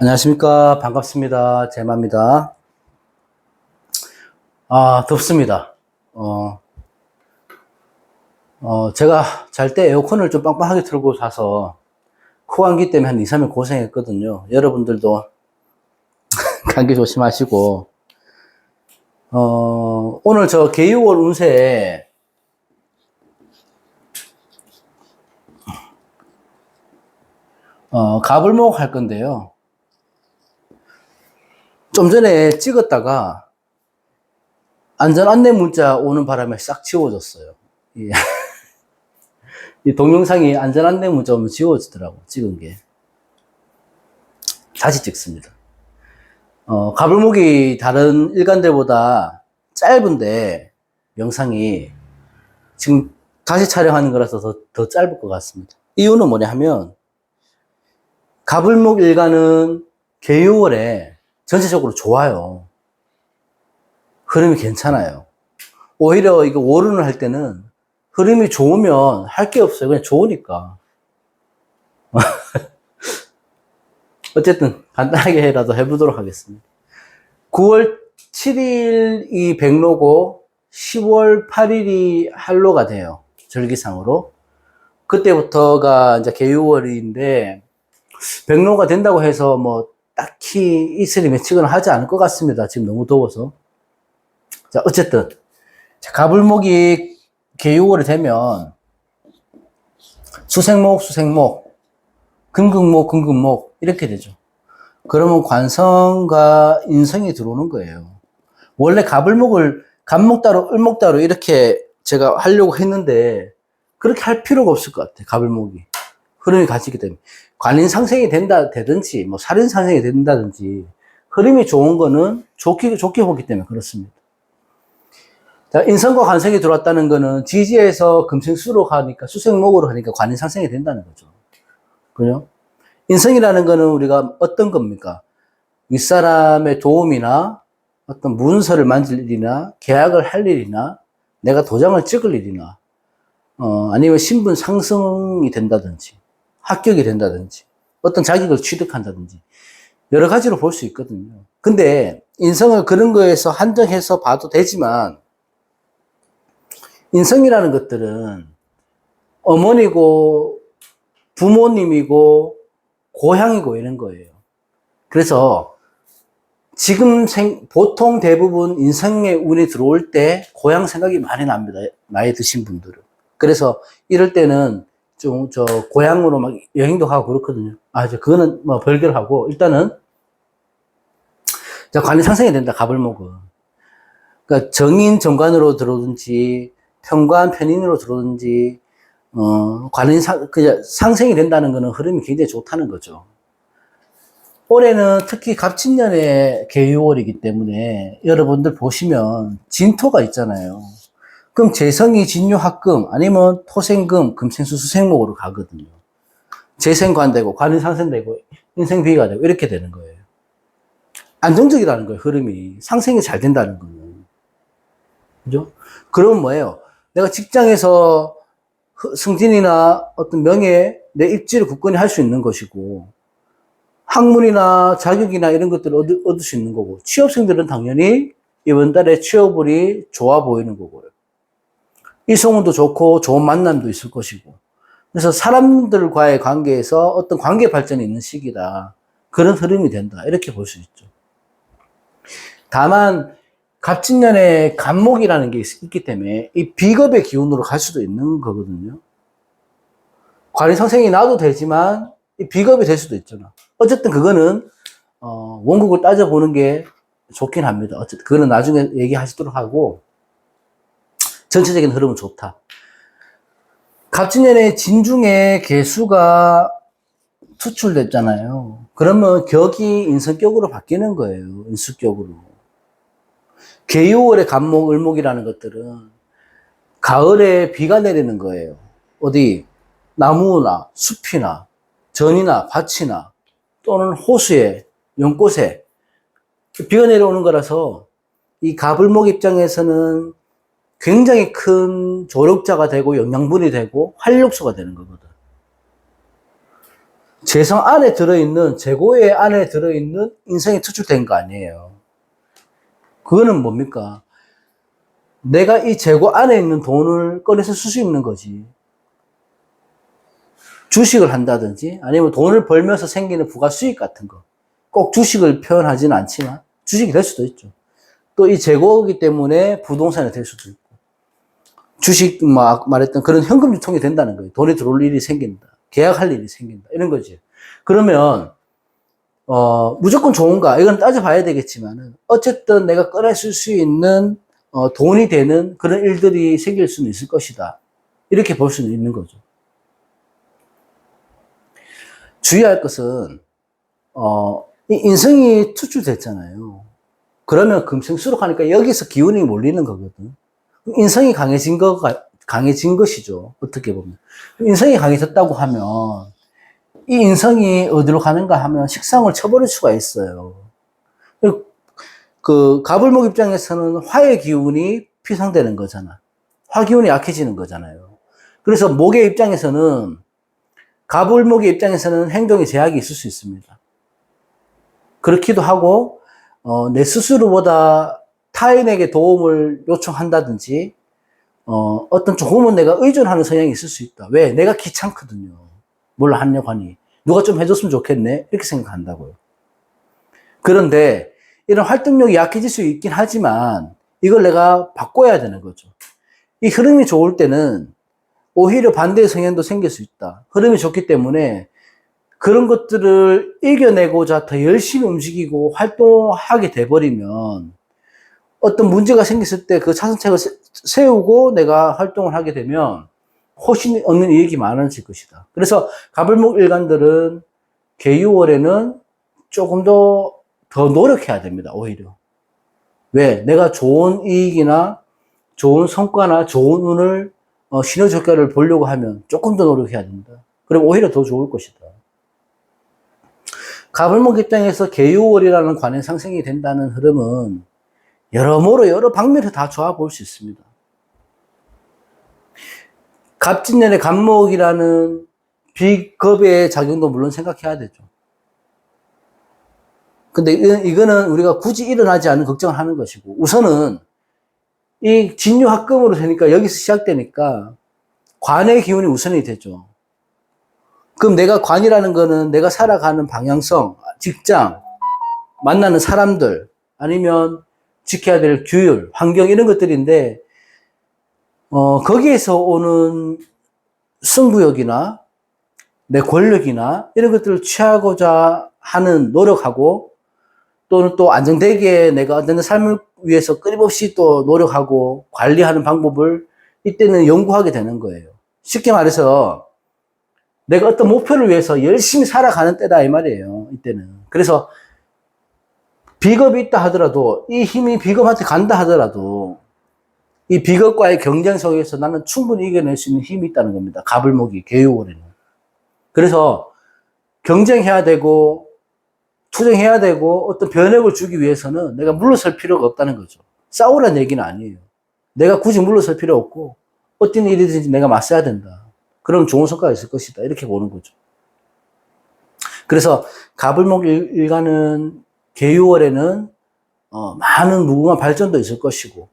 안녕하십니까. 반갑습니다. 제마입니다. 덥습니다. 제가 잘 때 에어컨을 좀 빵빵하게 틀고 자서 코감기 때문에 한 2, 3일 고생했거든요. 여러분들도 감기 조심하시고, 오늘 저 개유월 운세에, 가불목 할 건데요. 좀 전에 찍었다가 안전 안내 문자 오는 바람에 싹 지워졌어요. 예. 이 동영상이 안전 안내 문자 오면 지워지더라고, 찍은 게. 다시 찍습니다. 가불목이 다른 일간들보다 짧은데, 영상이 지금 다시 촬영하는 거라서 더 짧을 것 같습니다. 이유는 뭐냐 하면, 가불목 일간은 개유월에 전체적으로 좋아요. 흐름이 괜찮아요. 오히려 이거 월운을 할 때는 흐름이 좋으면 할 게 없어요. 그냥 좋으니까. 어쨌든 간단하게라도 해보도록 하겠습니다. 9월 7일이 백로고 10월 8일이 할로가 돼요. 절기상으로. 그때부터가 이제 개유월인데 백로가 된다고 해서 뭐 딱히 이슬이 맺히거나 하지 않을 것 같습니다. 지금 너무 더워서. 자, 어쨌든 가불목이 개유월이 되면 수생목, 금극목 이렇게 되죠. 그러면 관성과 인성이 들어오는 거예요. 원래 가불목을 간목 따로 을목 따로 이렇게 제가 하려고 했는데 그렇게 할 필요가 없을 것 같아요. 가불목이 흐름이 같이 있기 때문에 관인 상생이 되든지 뭐 살인 상생이 된다든지 흐름이 좋은 거는 좋게 보기 때문에 그렇습니다. 자, 인성과 관성이 들어왔다는 거는 지지에서 금생수로 가니까 수생목으로 하니까 관인 상생이 된다는 거죠. 그죠? 인성이라는 거는 우리가 어떤 겁니까? 윗사람의 도움이나 어떤 문서를 만질 일이나 계약을 할 일이나 내가 도장을 찍을 일이나 아니면 신분 상승이 된다든지 합격이 된다든지 어떤 자격을 취득한다든지 여러 가지로 볼 수 있거든요. 근데 인성을 그런 거에서 한정해서 봐도 되지만 인성이라는 것들은 어머니고 부모님이고 고향이고 이런 거예요. 그래서 지금 보통 대부분 인성의 운이 들어올 때 고향 생각이 많이 납니다. 나이 드신 분들은. 그래서 이럴 때는 좀 고향으로 막 여행도 가고 그렇거든요. 그거는 뭐 별개하고 일단은 관이 상승이 된다. 가불목은. 그러니까 정인 정관으로 들어오든지 편관 편인으로 들어오든지 관이 상승이 된다는 거는 흐름이 굉장히 좋다는 거죠. 올해는 특히 갑진년의 개유월이기 때문에 여러분들 보시면 진토가 있잖아요. 그럼 재성이 진유합금 아니면 토생금, 금생수, 수생목으로 가거든요. 재생관되고 관이 상생되고 인생비가 되고 이렇게 되는 거예요. 안정적이라는 거예요. 흐름이. 상생이 잘 된다는 거는. 그죠? 그러면 뭐예요? 내가 직장에서 승진이나 어떤 명예, 내 입지를 굳건히 할 수 있는 것이고 학문이나 자격이나 이런 것들을 얻을 수 있는 거고 취업생들은 당연히 이번 달에 취업운이 좋아 보이는 거고요. 이성운도 좋고 좋은 만남도 있을 것이고 그래서 사람들과의 관계에서 어떤 관계 발전이 있는 시기다. 그런 흐름이 된다. 이렇게 볼 수 있죠. 다만 갑진년에 간목이라는 게 있기 때문에 이 비겁의 기운으로 갈 수도 있는 거거든요. 관이상생이 나도 되지만 이 비겁이 될 수도 있잖아. 어쨌든 그거는 원국을 따져보는 게 좋긴 합니다. 어쨌든 그거는 나중에 얘기하시도록 하고 전체적인 흐름은 좋다. 갑진년에 진중에 개수가 투출됐잖아요. 그러면 격이 인성격으로 바뀌는 거예요. 인수격으로. 개유월의 간목, 을목이라는 것들은 가을에 비가 내리는 거예요. 어디? 나무나 숲이나 전이나 밭이나 또는 호수에, 연꽃에 비가 내려오는 거라서 이 가불목 입장에서는 굉장히 큰 조력자가 되고 영양분이 되고 활력소가 되는 거거든. 재성 안에 들어있는, 재고의 안에 들어있는 인성이 투출된 거 아니에요. 그거는 뭡니까? 내가 이 재고 안에 있는 돈을 꺼내서 쓸 수 있는 거지. 주식을 한다든지 아니면 돈을 벌면서 생기는 부가 수익 같은 거. 꼭 주식을 표현하지는 않지만 주식이 될 수도 있죠. 또 이 재고이기 때문에 부동산이 될 수도 있고. 주식 말했던 그런 현금 유통이 된다는 거예요. 돈이 들어올 일이 생긴다. 계약할 일이 생긴다. 이런 거지. 그러면 무조건 좋은가? 이건 따져봐야 되겠지만은 어쨌든 내가 꺼내 쓸 수 있는 돈이 되는 그런 일들이 생길 수는 있을 것이다. 이렇게 볼 수는 있는 거죠. 주의할 것은 이 인성이 투출됐잖아요. 그러면 금생수록하니까 여기서 기운이 몰리는 거거든. 인성이 강해진 것이죠. 어떻게 보면. 인성이 강해졌다고 하면 이 인성이 어디로 가는가 하면 식상을 쳐버릴 수가 있어요. 그 가불목 입장에서는 화의 기운이 피상되는 거잖아. 화 기운이 약해지는 거잖아요. 그래서 목의 입장에서는 가불목의 입장에서는 행동에 제약이 있을 수 있습니다. 그렇기도 하고 내 스스로보다 타인에게 도움을 요청한다든지 어떤 조금은 내가 의존하는 성향이 있을 수 있다. 왜? 내가 귀찮거든요. 뭘 하려고 하니. 누가 좀 해줬으면 좋겠네. 이렇게 생각한다고요. 그런데 이런 활동력이 약해질 수 있긴 하지만 이걸 내가 바꿔야 되는 거죠. 이 흐름이 좋을 때는 오히려 반대의 성향도 생길 수 있다. 흐름이 좋기 때문에 그런 것들을 이겨내고자 더 열심히 움직이고 활동하게 돼버리면 어떤 문제가 생겼을 때 그 차선책을 세우고 내가 활동을 하게 되면 훨씬 얻는 이익이 많아질 것이다. 그래서 가불목 일간들은 개유월에는 조금 더 노력해야 됩니다. 오히려. 왜? 내가 좋은 이익이나 좋은 성과나 좋은 운을 시너지 효과를 보려고 하면 조금 더 노력해야 된다. 그럼 오히려 더 좋을 것이다. 가불목 입장에서 개유월이라는 관의 상승이 된다는 흐름은 여러모로 여러 방면에서 다 좋아 볼 수 있습니다. 갑진년의 갑목이라는 비겁의 작용도 물론 생각해야 되죠. 근데 이거는 우리가 굳이 일어나지 않은 걱정을 하는 것이고, 우선은 이 진유합금으로 되니까 여기서 시작되니까 관의 기운이 우선이 되죠. 그럼 내가 관이라는 거는 내가 살아가는 방향성, 직장, 만나는 사람들, 아니면 지켜야 될 규율, 환경 이런 것들인데 거기에서 오는 승부욕이나 내 권력이나 이런 것들을 취하고자 하는 노력하고 또는 또 안정되게 내가 어떤 삶을 위해서 끊임없이 또 노력하고 관리하는 방법을 이때는 연구하게 되는 거예요. 쉽게 말해서 내가 어떤 목표를 위해서 열심히 살아가는 때다 이 말이에요. 이때는. 그래서 비겁이 있다 하더라도 이 힘이 비겁한테 간다 하더라도 이 비겁과의 경쟁 속에서 나는 충분히 이겨낼 수 있는 힘이 있다는 겁니다. 가불목이 개유월에는. 그래서 경쟁해야 되고 투쟁해야 되고 어떤 변혁을 주기 위해서는 내가 물러설 필요가 없다는 거죠. 싸우라는 얘기는 아니에요. 내가 굳이 물러설 필요 없고 어떤 일이든지 내가 맞서야 된다. 그럼 좋은 성과가 있을 것이다. 이렇게 보는 거죠. 그래서 가불목 일간은 개유월에는 많은 무궁한 발전도 있을 것이고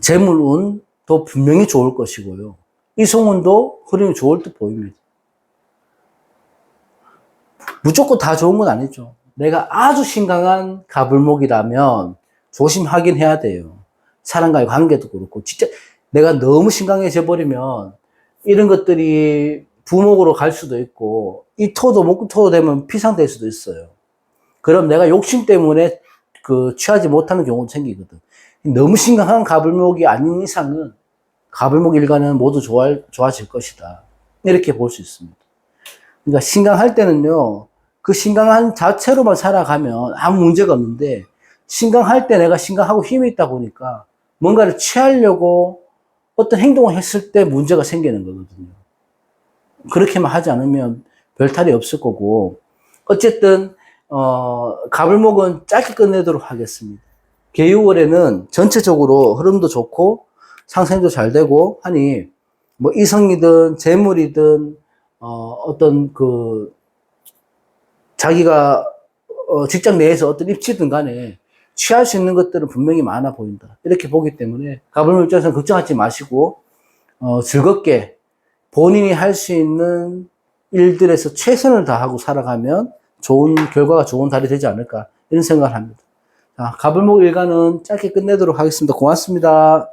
재물운도 분명히 좋을 것이고요. 이성운도 흐름이 좋을 듯 보입니다. 무조건 다 좋은 건 아니죠. 내가 아주 심각한 가불목이라면 조심하긴 해야 돼요. 사람과의 관계도 그렇고 진짜 내가 너무 심각해져 버리면 이런 것들이 부목으로 갈 수도 있고 이 토도 목토도 되면 피상될 수도 있어요. 그럼 내가 욕심 때문에 취하지 못하는 경우도 생기거든. 너무 심각한 가불목이 아닌 이상은 가불목 일간은 모두 좋아질 것이다. 이렇게 볼 수 있습니다. 그러니까 신강할 때는요, 그 신강한 자체로만 살아가면 아무 문제가 없는데, 신강할 때 내가 신강하고 힘이 있다 보니까 뭔가를 취하려고 어떤 행동을 했을 때 문제가 생기는 거거든요. 그렇게만 하지 않으면 별 탈이 없을 거고, 어쨌든, 가불목은 짧게 끝내도록 하겠습니다. 개유월에는 전체적으로 흐름도 좋고, 상승도 잘 되고 하니, 뭐 이성이든 재물이든 어떤 자기가 직장 내에서 어떤 입지든 간에 취할 수 있는 것들은 분명히 많아 보인다. 이렇게 보기 때문에 가불목 입장에서는 걱정하지 마시고, 즐겁게 본인이 할 수 있는 일들에서 최선을 다하고 살아가면 좋은 결과가 좋은 달이 되지 않을까, 이런 생각을 합니다. 자, 가불목 일간은 짧게 끝내도록 하겠습니다. 고맙습니다.